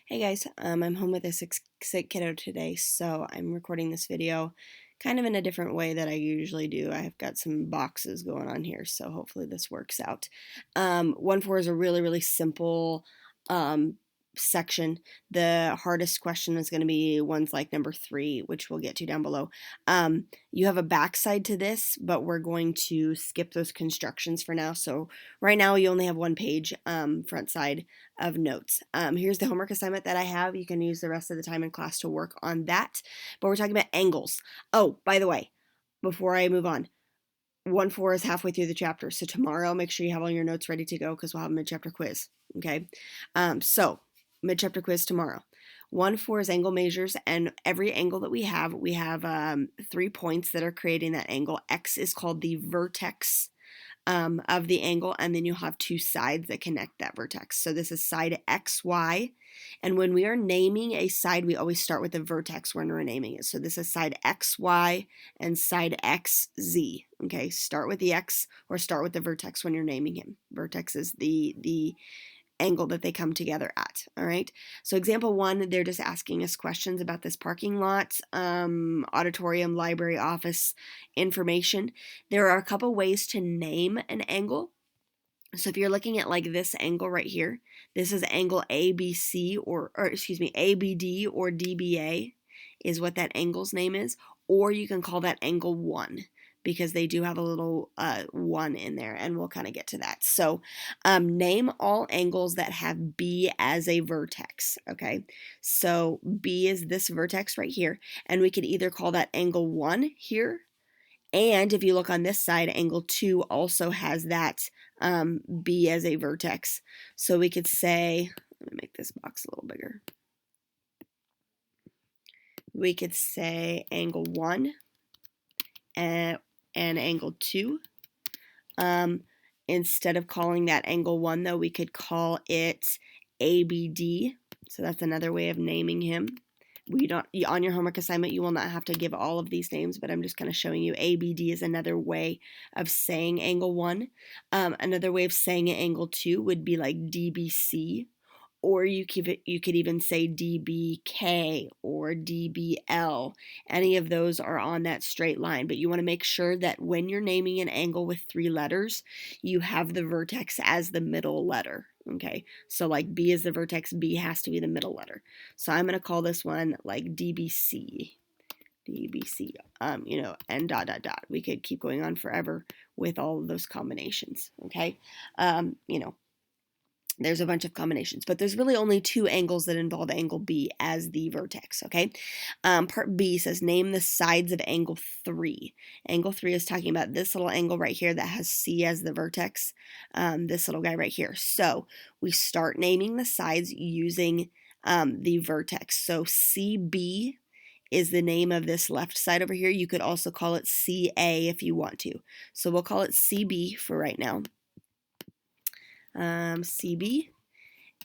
Hey guys, I'm home with a sick kiddo today, so I'm recording this video kind of in a different way that I usually do. I've got some boxes going on here, so hopefully this works out. 1-4 is a really simple um, section. The hardest question is going to be ones like number 3, which we'll get to down below. You have a backside to this, but we're going to skip those constructions for now. So right now you only have one page, front side of notes. Here's the homework assignment that I have. You can use the rest of the time in class to work on that. But we're talking about angles. Oh, by the way, before I move on, 1-4 is halfway through the chapter. So tomorrow, make sure you have all your notes ready to go because we'll have a mid-chapter quiz. Okay. So mid-chapter quiz tomorrow. 1-4 is angle measures, and every angle that we have 3 points that are creating that angle. X is called the vertex of the angle, and then you'll have 2 sides that connect that vertex. So this is side XY, and when we are naming a side, we always start with the vertex when we're naming it. So this is side XY and side XZ. Okay, start with the X or start with the vertex when you're naming him. Vertex is the angle that they come together at. All right. So example 1, they're just asking us questions about this parking lot, auditorium, library, office information. There are a couple ways to name an angle. So if you're looking at like this angle right here, this is angle ABC or excuse me, ABD or DBA is what that angle's name is, or you can call that angle 1 because they do have a little 1 in there, and we'll kind of get to that. So name all angles that have B as a vertex, okay? So B is this vertex right here, and we could either call that angle 1 here, and if you look on this side, angle 2 also has that B as a vertex. So we could say, let me make this box a little bigger. We could say angle 1 and angle 2. Instead of calling that angle 1, though, we could call it ABD. So that's another way of naming him. On your homework assignment, you will not have to give all of these names, but I'm just kind of showing you. ABD is another way of saying angle 1. Another way of saying angle 2 would be like DBC, or you could even say DBK or DBL. Any of those are on that straight line, but you want to make sure that when you're naming an angle with 3 letters, you have the vertex as the middle letter. Okay, so like B is the vertex, B has to be the middle letter. So I'm going to call this one like DBC, and dot, dot, dot. We could keep going on forever with all of those combinations, okay? There's a bunch of combinations, but there's really only 2 angles that involve angle B as the vertex, okay? Part B says, name the sides of angle 3. Angle 3 is talking about this little angle right here that has C as the vertex, this little guy right here. So we start naming the sides using the vertex. So CB is the name of this left side over here. You could also call it CA if you want to. So we'll call it CB for right now. CB,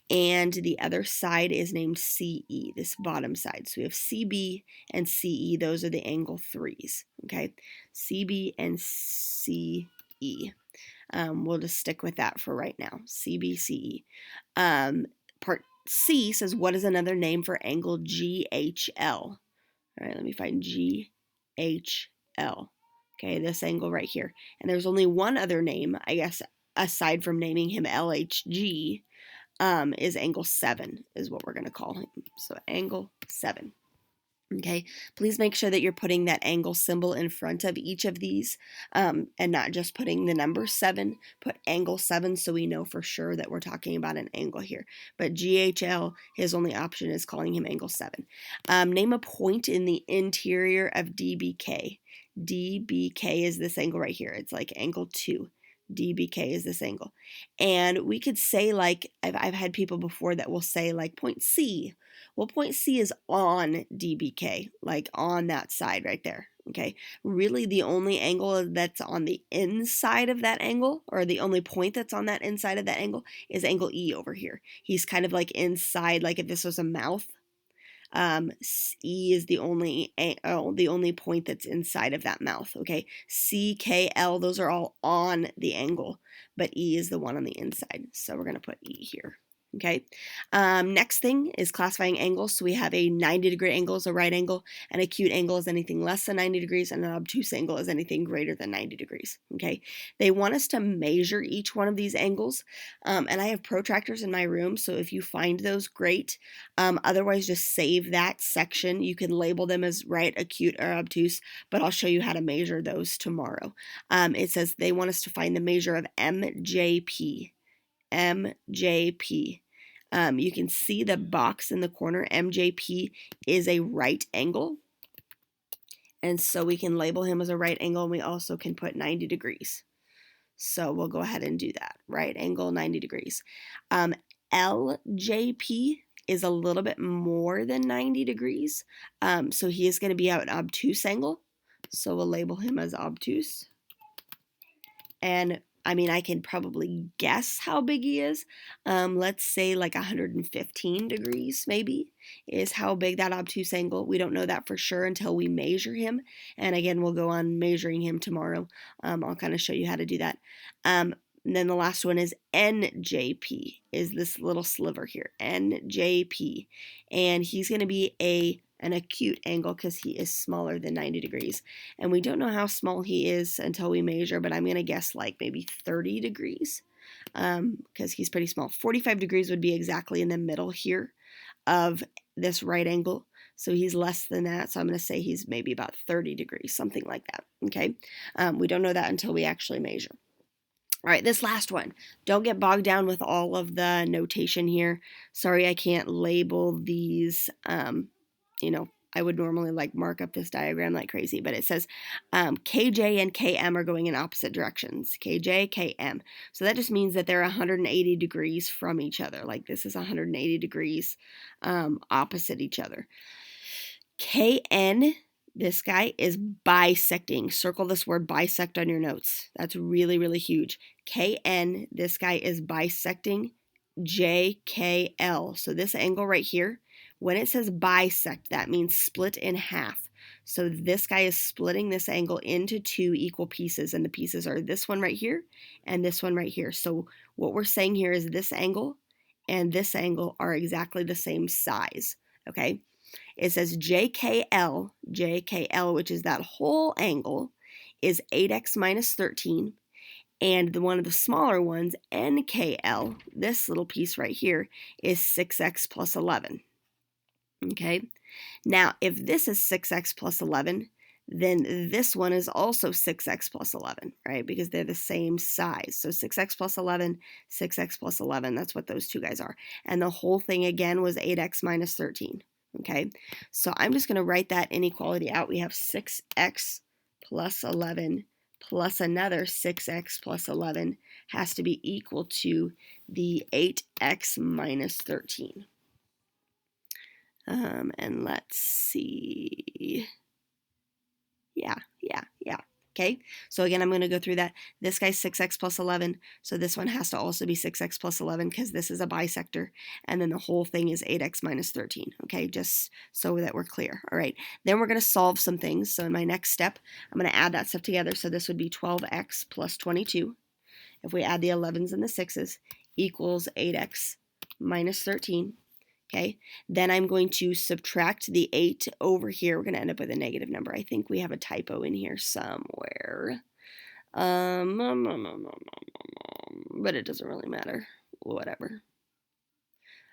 and the other side is named CE, this bottom side. So we have CB and CE, those are the angle 3s, okay? CB and CE. We'll just stick with that for right now, CB, CE. Part C says, what is another name for angle GHL? All right, let me find GHL. Okay, this angle right here. And there's only one other name, I guess, aside from naming him LHG, is angle 7 is what we're going to call him. So angle 7. Okay, please make sure that you're putting that angle symbol in front of each of these, and not just putting the number 7. Put angle 7 so we know for sure that we're talking about an angle here. But GHL, his only option is calling him angle 7. Name a point in the interior of DBK. DBK is this angle right here. It's like angle 2. DBK is this angle. And we could say, like, I've had people before that will say like point C. Well, point C is on DBK, like on that side right there. Okay, really the only angle that's on the inside of that angle, or the only point that's on that inside of that angle, is angle E over here. He's kind of like inside, like if this was a mouth. E is the only point that's inside of that mouth, okay? C, K, L, those are all on the angle, but E is the one on the inside. So we're going to put E here. Okay. Next thing is classifying angles. So we have a 90-degree angle is a right angle, an acute angle is anything less than 90 degrees, and an obtuse angle is anything greater than 90 degrees. Okay. They want us to measure each one of these angles, and I have protractors in my room, so if you find those, great. Otherwise, just save that section. You can label them as right, acute, or obtuse, but I'll show you how to measure those tomorrow. It says they want us to find the measure of MJP. MJP. You can see the box in the corner. MJP is a right angle. And so we can label him as a right angle, and we also can put 90 degrees. So we'll go ahead and do that. Right angle, 90 degrees. LJP is a little bit more than 90 degrees. So he is going to be at an obtuse angle. So we'll label him as obtuse. And I mean, I can probably guess how big he is. Let's say like 115 degrees maybe is how big that obtuse angle. We don't know that for sure until we measure him. And again, we'll go on measuring him tomorrow. I'll kind of show you how to do that. And then the last one is NJP, is this little sliver here, NJP. And he's going to be an acute angle because he is smaller than 90 degrees. And we don't know how small he is until we measure, but I'm going to guess like maybe 30 degrees because he's pretty small. 45 degrees would be exactly in the middle here of this right angle. So he's less than that. So I'm going to say he's maybe about 30 degrees, something like that. Okay. We don't know that until we actually measure. All right, this last one. Don't get bogged down with all of the notation here. Sorry, I can't label these. I would normally like mark up this diagram like crazy, but it says KJ and KM are going in opposite directions. KJ, KM. So that just means that they're 180 degrees from each other. Like this is 180 degrees opposite each other. KN, this guy is bisecting. Circle this word bisect on your notes. That's really, really huge. KN, this guy is bisecting JKL. So this angle right here, when it says bisect, that means split in half. So this guy is splitting this angle into two equal pieces, and the pieces are this one right here and this one right here. So what we're saying here is this angle and this angle are exactly the same size, okay? It says JKL, which is that whole angle, is 8x minus 13. And one of the smaller ones, NKL, this little piece right here, is 6x plus 11. Okay? Now, if this is 6x plus 11, then this one is also 6x plus 11, right? Because they're the same size. So 6x plus 11, 6x plus 11, that's what those two guys are. And the whole thing, again, was 8x minus 13. Okay? So I'm just going to write that inequality out. We have 6x plus 11 plus another 6x plus 11 has to be equal to the 8x minus 13. And let's see. Yeah. Okay, so again, I'm going to go through that. This guy's 6x plus 11, so this one has to also be 6x plus 11 because this is a bisector, and then the whole thing is 8x minus 13, okay, just so that we're clear. All right, then we're going to solve some things. So in my next step, I'm going to add that stuff together. So this would be 12x plus 22. If we add the 11s and the 6s, equals 8x minus 13. Okay, then I'm going to subtract the 8 over here. We're going to end up with a negative number. I think we have a typo in here somewhere. But it doesn't really matter. Whatever.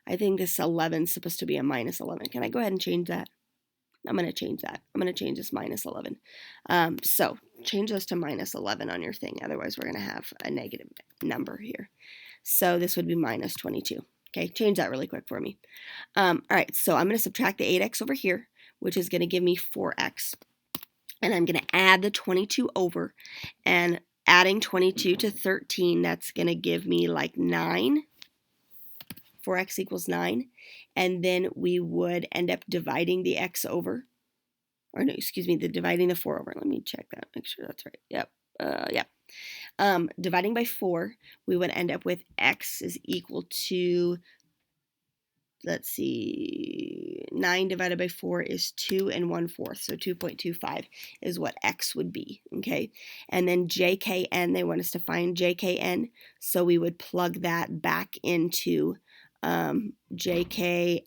I think this 11 is supposed to be a minus 11. Can I go ahead and change that? I'm going to change that. I'm going to change this minus 11. So change this to minus 11 on your thing. Otherwise, we're going to have a negative number here. So this would be minus 22. Okay, change that really quick for me. All right, so I'm going to subtract the 8x over here, which is going to give me 4x. And I'm going to add the 22 over. And adding 22 to 13, that's going to give me like 9. 4x equals 9. And then we would end up dividing the x over. Or no, excuse me, dividing the 4 over. Let me check that, make sure that's right. Yep. Dividing by 4, we would end up with x is equal to, let's see, 9 divided by 4 is 2 1/4, so 2.25 is what x would be, okay? And then JKN, they want us to find JKN, so we would plug that back into JKL.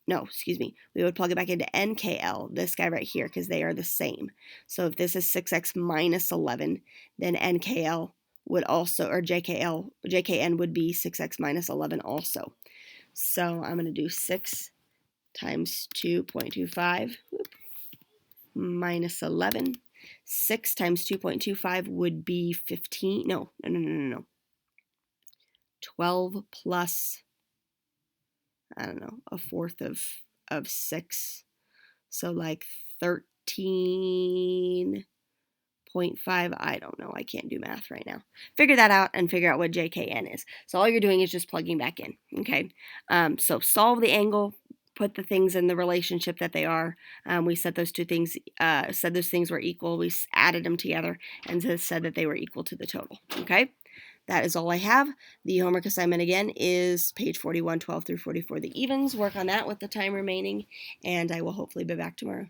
No, excuse me. We would plug it back into NKL, this guy right here, because they are the same. So if this is 6x minus 11, then NKL would also, or JKN would be 6x minus 11 also. So I'm going to do 6 times 2.25 minus 11. 6 times 2.25 would be 15. No. 12 plus, I don't know, a fourth of 6. So like 13.5. I don't know. I can't do math right now. Figure that out and figure out what JKN is. So all you're doing is just plugging back in. Okay. So solve the angle. Put the things in the relationship that they are. We said those two things, said those things were equal. We added them together and said that they were equal to the total. Okay. That is all I have. The homework assignment again is page 41, 12 through 44, the evens. Work on that with the time remaining, and I will hopefully be back tomorrow.